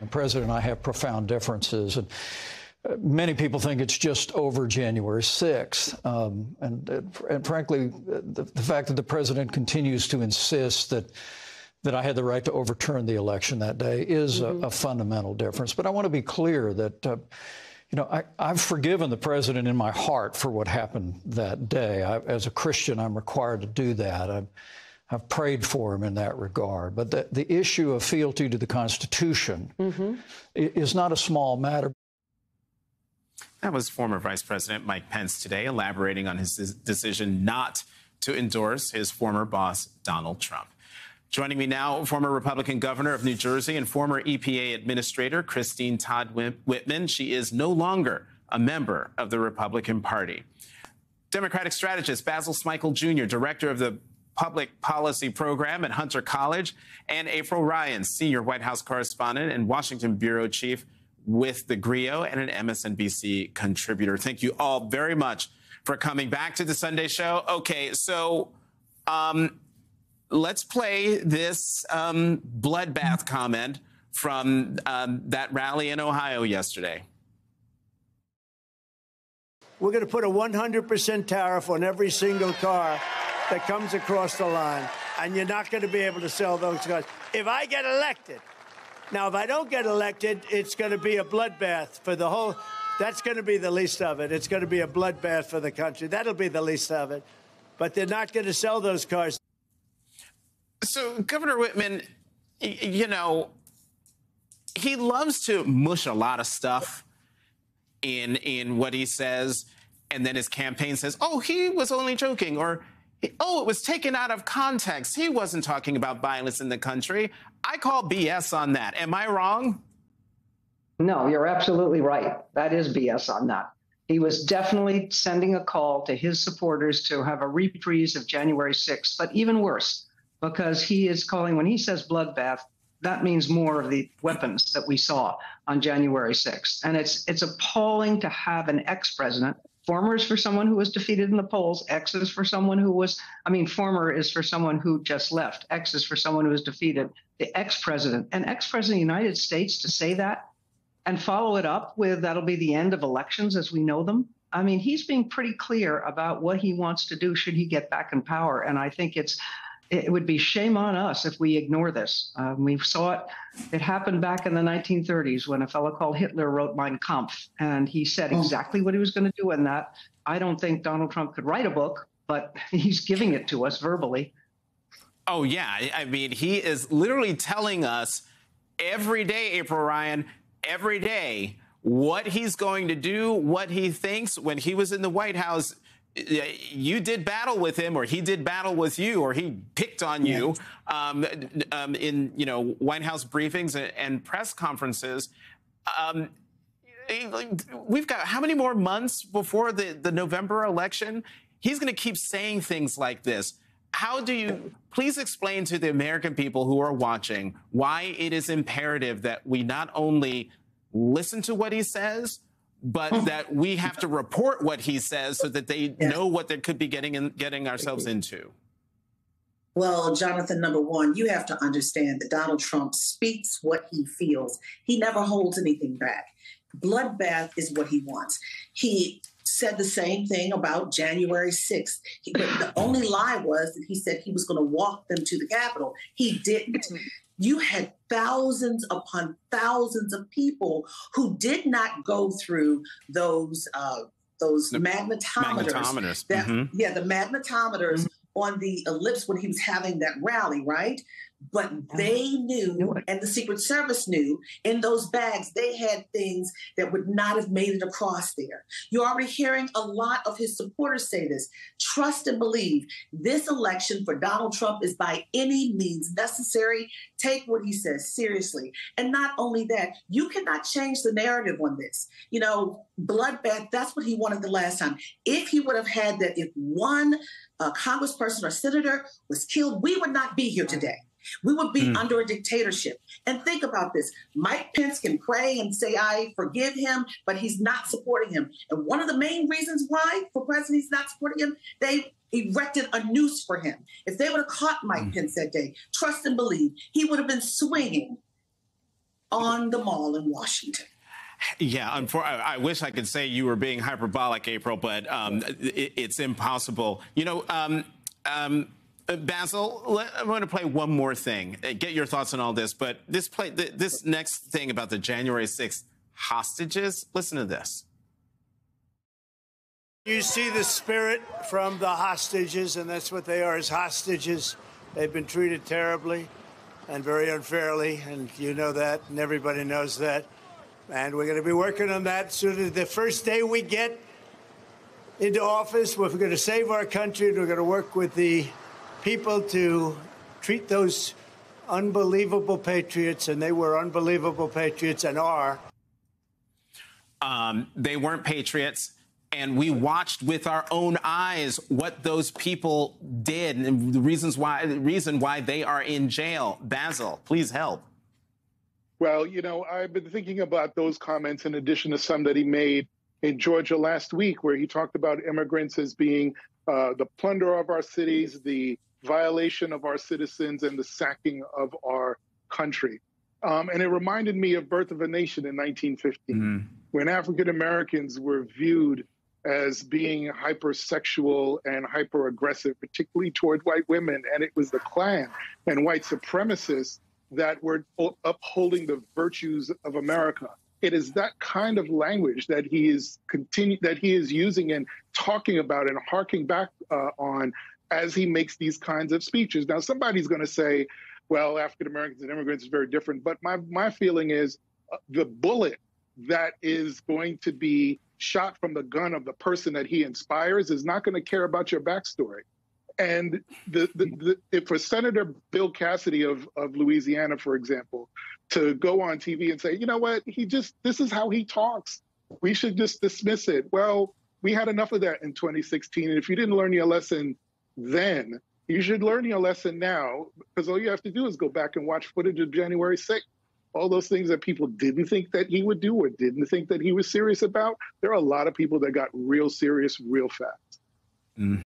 The president and I have profound differences, and many people think it's just over January 6th. And frankly, the fact that the president continues to insist that I had the right to overturn the election that day is a fundamental difference. But I want to be clear that, I've forgiven the president in my heart for what happened that day. As a Christian, I'm required to do that. I've prayed for him in that regard. But the issue of fealty to the Constitution is not a small matter. That was former Vice President Mike Pence today, elaborating on his decision not to endorse his former boss, Donald Trump. Joining me now, former Republican governor of New Jersey and former EPA administrator Christine Todd Whitman. She is no longer a member of the Republican Party. Democratic strategist Basil Smikle Jr., director of the Public Policy Program at Hunter College, and April Ryan, senior White House correspondent and Washington bureau chief with the GRIO and an MSNBC contributor. Thank you all very much for coming back to the Sunday Show. Okay, so let's play this bloodbath comment from that rally in Ohio yesterday. We're going to put a 100% tariff on every single car that comes across the line, and you're not going to be able to sell those cars if I get elected. Now, if I don't get elected, it's going to be a bloodbath for the whole. That's going to be the least of it. It's going to be a bloodbath for the country. That'll be the least of it. But they're not going to sell those cars. So, Governor Whitman, he loves to mush a lot of stuff in what he says, and then his campaign says, oh, he was only joking, or oh, it was taken out of context. He wasn't talking about violence in the country. I call BS on that. Am I wrong? No, you're absolutely right. That is BS on that. He was definitely sending a call to his supporters to have a reprise of January 6th, but even worse, because he is calling, when he says bloodbath, that means more of the weapons that we saw on January 6th. And it's appalling to have an ex-president. Former is for someone who was defeated in the polls. Ex is for someone who was, former is for someone who just left. Ex is for someone who was defeated. The ex-president, an ex-president of the United States, to say that and follow it up with that'll be the end of elections as we know them. He's being pretty clear about what he wants to do should he get back in power. And I think it would be shame on us if we ignore this. We saw it. It happened back in the 1930s when a fellow called Hitler wrote Mein Kampf, and he said exactly what he was going to do in that. I don't think Donald Trump could write a book, but he's giving it to us verbally. Oh, yeah. He is literally telling us every day, April Ryan, every day, what he's going to do, what he thinks. When he was in the White House, you did battle with him, or he did battle with you, or he picked on you in White House briefings and press conferences. We've got how many more months before the November election? He's going to keep saying things like this. How do you please explain to the American people who are watching why it is imperative that we not only listen to what he says, but that we have to report what he says so that they know what they could be getting ourselves into? Well, Jonathan, number one, you have to understand that Donald Trump speaks what he feels. He never holds anything back. Bloodbath is what he wants. He said the same thing about January 6th. But the only lie was that he said he was going to walk them to the Capitol. He didn't. You had thousands upon thousands of people who did not go through those magnetometers. The magnetometers on the ellipse when he was having that rally, right? But they knew, and the Secret Service knew, in those bags, they had things that would not have made it across there. You're already hearing a lot of his supporters say this. Trust and believe this election for Donald Trump is by any means necessary. Take what he says seriously. And not only that, you cannot change the narrative on this. Bloodbath, that's what he wanted the last time. If he would have had that, if one congressperson or senator was killed, we would not be here today. We would be under a dictatorship. And think about this. Mike Pence can pray and say, I forgive him, but he's not supporting him. And one of the main reasons why for president he's not supporting him, they erected a noose for him. If they would have caught Mike Pence that day, trust and believe, he would have been swinging on the mall in Washington. Yeah, I wish I could say you were being hyperbolic, April, but it's impossible. You know, Basil, I'm going to play one more thing. Get your thoughts on all this, but this next thing about the January 6th hostages, listen to this. You see the spirit from the hostages, and that's what they are, is hostages. They've been treated terribly and very unfairly, and you know that, and everybody knows that. And we're going to be working on that soon as the first day we get into office. We're going to save our country, and we're going to work with the people to treat those unbelievable patriots, and they were unbelievable patriots and are. They weren't patriots, and we watched with our own eyes what those people did and the reason why they are in jail. Basil, please help. Well, you know, I've been thinking about those comments in addition to some that he made in Georgia last week, where he talked about immigrants as being the plunder of our cities, the violation of our citizens, and the sacking of our country. And it reminded me of Birth of a Nation in 1915, when African Americans were viewed as being hypersexual and hyper-aggressive, particularly toward white women. And it was the Klan and white supremacists that were upholding the virtues of America. It is that kind of language that he is using and talking about and harking back on as he makes these kinds of speeches. Now, somebody's going to say, well, African Americans and immigrants is very different. But my feeling is the bullet that is going to be shot from the gun of the person that he inspires is not going to care about your backstory. And if for Senator Bill Cassidy of Louisiana, for example, to go on TV and say, you know what, this is how he talks, we should just dismiss it. Well, we had enough of that in 2016. And if you didn't learn your lesson then, you should learn your lesson now, because all you have to do is go back and watch footage of January 6th. All those things that people didn't think that he would do or didn't think that he was serious about, there are a lot of people that got real serious real fast.